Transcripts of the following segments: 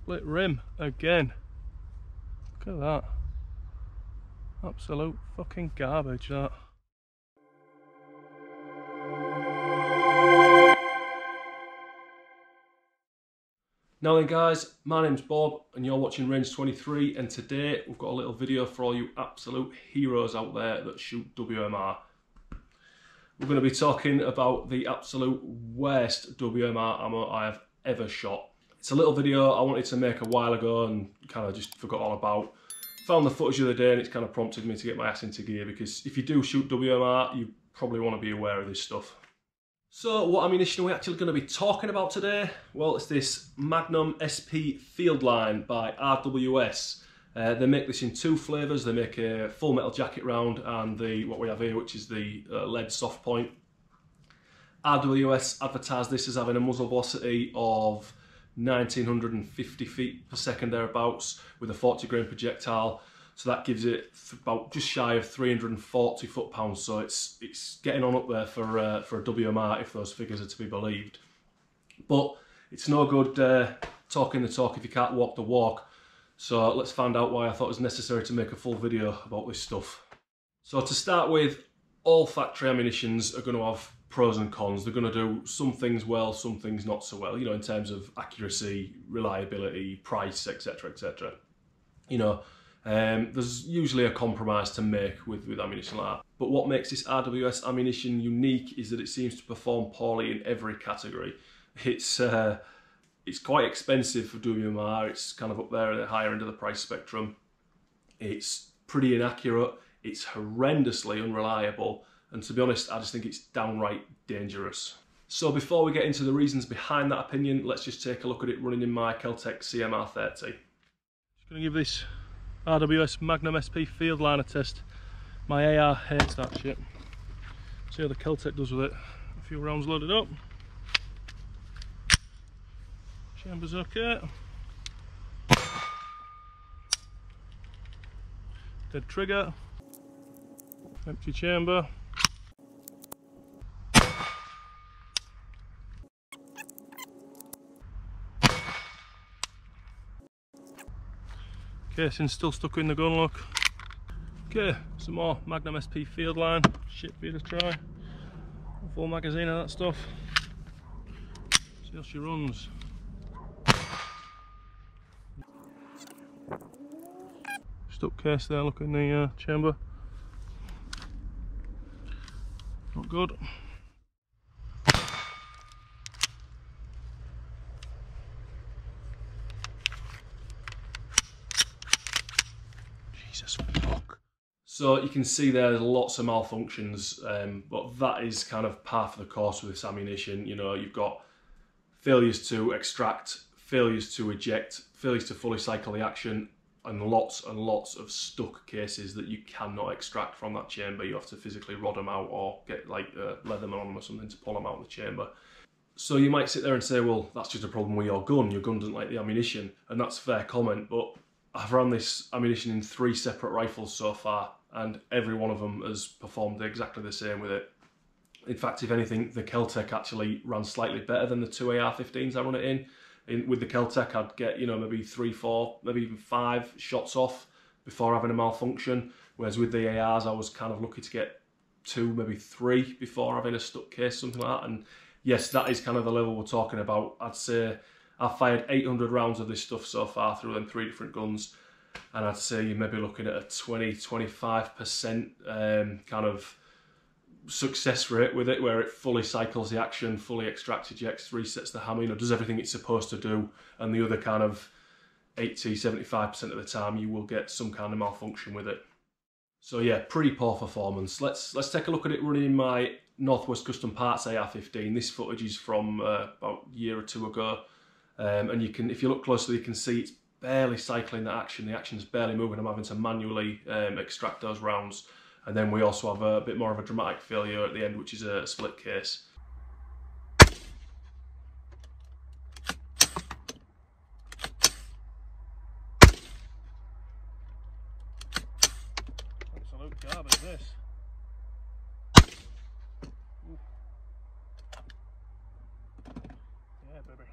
Split rim again. Look at that. Absolute fucking garbage, that. Now then guys, my name's Bob and you're watching Range 23, and today we've got a little video for all you absolute heroes out there that shoot WMR. We're going to be talking about the absolute worst WMR ammo I have ever shot. It's a little video I wanted to make a while ago and kind of just forgot all about. Found the footage the other day and it's kind of prompted me to get my ass into gear, because if you do shoot WMR, you probably want to be aware of this stuff. So what ammunition are we actually going to be talking about today? Well, it's this Magnum SP Fieldline by RWS. They make this in two flavours. They make a full metal jacket round and what we have here, which is the lead soft point. RWS advertised this as having a muzzle velocity of 1950 feet per second thereabouts with a 40 grain projectile. So that gives it about just shy of 340 foot-pounds. So it's getting on up there for a WMR if those figures are to be believed. But it's no good talking the talk if you can't walk the walk. So let's find out why I thought it was necessary to make a full video about this stuff. So to start with, all factory ammunitions are going to have pros and cons. They're going to do some things well, some things not so well, you know, in terms of accuracy, reliability, price, etc, etc. You know, there's usually a compromise to make with ammunition like that. But what makes this RWS ammunition unique is that it seems to perform poorly in every category. It's quite expensive for WMR. It's kind of up there at the higher end of the price spectrum. It's pretty inaccurate. It's horrendously unreliable. And to be honest, I just think it's downright dangerous. So before we get into the reasons behind that opinion, let's just take a look at it running in my Kel-Tec CMR30. Just going to give this RWS Magnum SP Fieldline a test. My AR hates that shit. See how the Kel-Tec does with it. A few rounds loaded up. Chamber's okay. Dead trigger. Empty chamber. Casing's still stuck in the gun, look. Okay, some more Magnum SP Fieldline. Shit for you to try. A full magazine of that stuff. See how she runs. Stuck case there, look in the chamber. Not good. Jesus fuck. So you can see there's lots of malfunctions, but that is kind of par for the course with this ammunition. You know, you've got failures to extract, failures to eject, failures to fully cycle the action, and lots of stuck cases that you cannot extract from that chamber. You have to physically rod them out or get like Leatherman on them or something to pull them out of the chamber. So you might sit there and say, well, that's just a problem with your gun doesn't like the ammunition, and that's a fair comment, but I've run this ammunition in 3 separate rifles so far, and every one of them has performed exactly the same with it. In fact, if anything, the Kel-Tec actually ran slightly better than the 2 AR-15s I run it in. With the Kel-Tec, I'd get, you know, maybe 3, 4, maybe even 5 shots off before having a malfunction. Whereas with the ARs, I was kind of lucky to get 2, maybe 3 before having a stuck case, something like that. And yes, that is kind of the level we're talking about. I'd say I've fired 800 rounds of this stuff so far through them 3 different guns. And I'd say you're maybe looking at a 20–25% kind of success rate with it, where it fully cycles the action, fully extracts, ejects, resets the hammer, you know, does everything it's supposed to do, and the other kind of 80–75% of the time you will get some kind of malfunction with it. So yeah, pretty poor performance. Let's take a look at it running in my Northwest Custom Parts AR-15. This footage is from about a year or 2 ago, and you can, if you look closely, you can see it's barely cycling the action. The action's barely moving. I'm having to manually extract those rounds. And then we also have a bit more of a dramatic failure at the end, which is a split case. Absolute garbage, this. Ooh. Yeah, baby.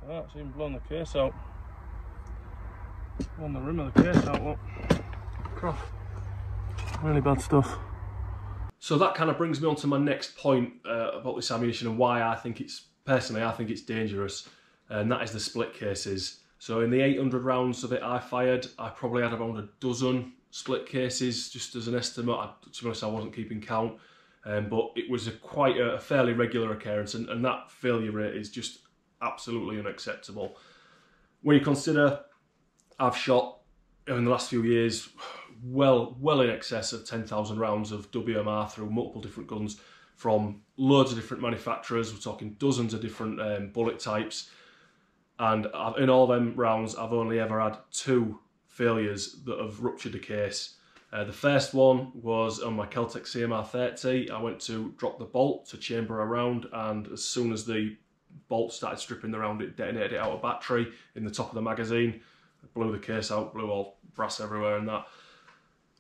Oh, it's even blown the case out. Blown the rim of the case out, look. Crap. Really bad stuff. So that kind of brings me on to my next point about this ammunition and why I think it's, personally, I think it's dangerous. And that is the split cases. So in the 800 rounds of it I fired, I probably had around a dozen split cases, just as an estimate. To be honest, I wasn't keeping count. But it was quite a fairly regular occurrence, and that failure rate is just absolutely unacceptable. When you consider I've shot in the last few years well in excess of 10,000 rounds of WMR through multiple different guns from loads of different manufacturers. We're talking dozens of different bullet types, and in all them rounds I've only ever had 2 failures that have ruptured the case. The first one was on my Keltec CMR 30. I went to drop the bolt to chamber a round, and as soon as the bolt started stripping the round, it detonated it out of battery in the top of the magazine. It blew the case out, blew all brass everywhere and that.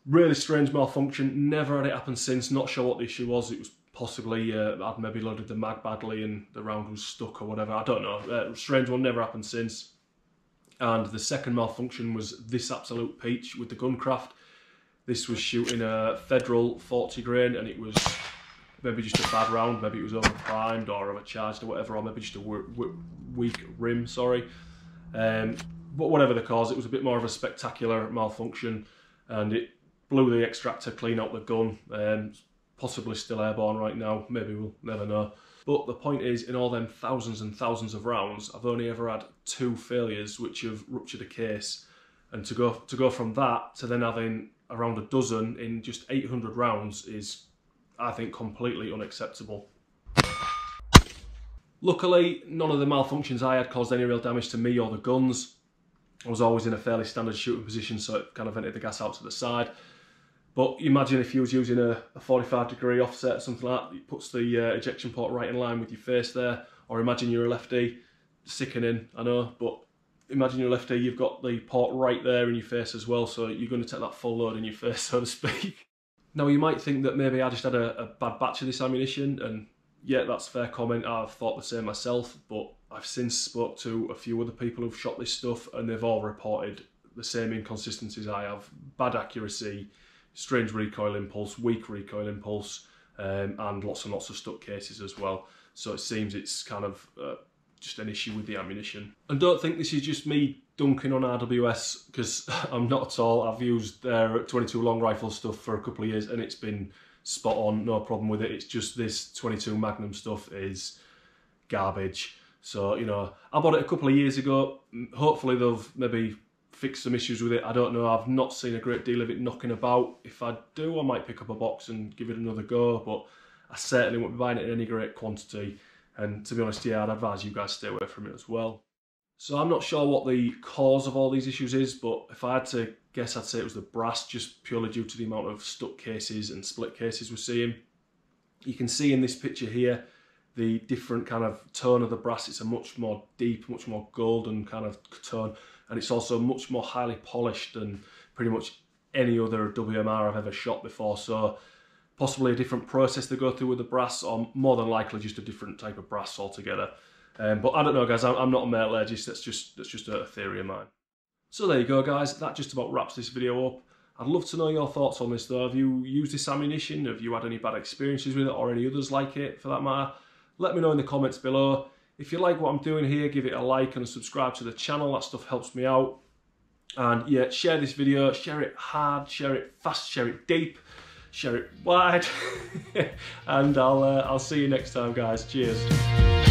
Really strange malfunction, never had it happen since, not sure what the issue was. It was possibly, I'd maybe loaded the mag badly and the round was stuck or whatever, I don't know. Strange one, never happened since. And the second malfunction was this absolute peach with the Guncraft. This was shooting a Federal 40 grain, and it was maybe just a bad round, maybe it was overprimed or overcharged or whatever, or maybe just a weak rim, sorry. But whatever the cause, it was a bit more of a spectacular malfunction, and it blew the extractor clean out the gun. Possibly still airborne right now, maybe, we'll never know. But the point is, in all them thousands and thousands of rounds, I've only ever had 2 failures which have ruptured a case. And to go from that to then having around a dozen in just 800 rounds is, I think, completely unacceptable. Luckily, none of the malfunctions I had caused any real damage to me or the guns. I was always in a fairly standard shooting position, so it kind of vented the gas out to the side. But imagine if you was using a 45-degree offset or something like that, it puts the ejection port right in line with your face there. Or imagine you're a lefty, sickening, I know, but imagine you're a lefty, you've got the port right there in your face as well, so you're going to take that full load in your face, so to speak. Now, you might think that maybe I just had a bad batch of this ammunition, and yeah, that's a fair comment. I've thought the same myself, but I've since spoke to a few other people who've shot this stuff, and they've all reported the same inconsistencies I have. Bad accuracy, strange recoil impulse, weak recoil impulse, and lots and lots of stuck cases as well. So it seems it's kind of just an issue with the ammunition. And don't think this is just me dunking on RWS, because I'm not at all. I've used their 22 long rifle stuff for a couple of years and it's been spot on, no problem with it. It's just this 22 Magnum stuff is garbage. So, you know, I bought it a couple of years ago. Hopefully they've maybe fixed some issues with it. I don't know. I've not seen a great deal of it knocking about. If I do, I might pick up a box and give it another go, but I certainly won't be buying it in any great quantity. And to be honest, yeah, I'd advise you guys stay away from it as well. So I'm not sure what the cause of all these issues is, but if I had to guess, I'd say it was the brass, just purely due to the amount of stuck cases and split cases we're seeing. You can see in this picture here the different kind of tone of the brass. It's a much more deep, much more golden kind of tone, and it's also much more highly polished than pretty much any other WMR I've ever shot before. So possibly a different process they go through with the brass, or more than likely just a different type of brass altogether. But I don't know, guys, I'm not a metallurgist, that's just a theory of mine. So there you go, guys, that just about wraps this video up. I'd love to know your thoughts on this though. Have you used this ammunition? Have you had any bad experiences with it, or any others like it for that matter? Let me know in the comments below. If you like what I'm doing here, give it a like and subscribe to the channel, that stuff helps me out. And yeah, share this video, share it hard, share it fast, share it deep, share it wide. And I'll see you next time, guys. Cheers.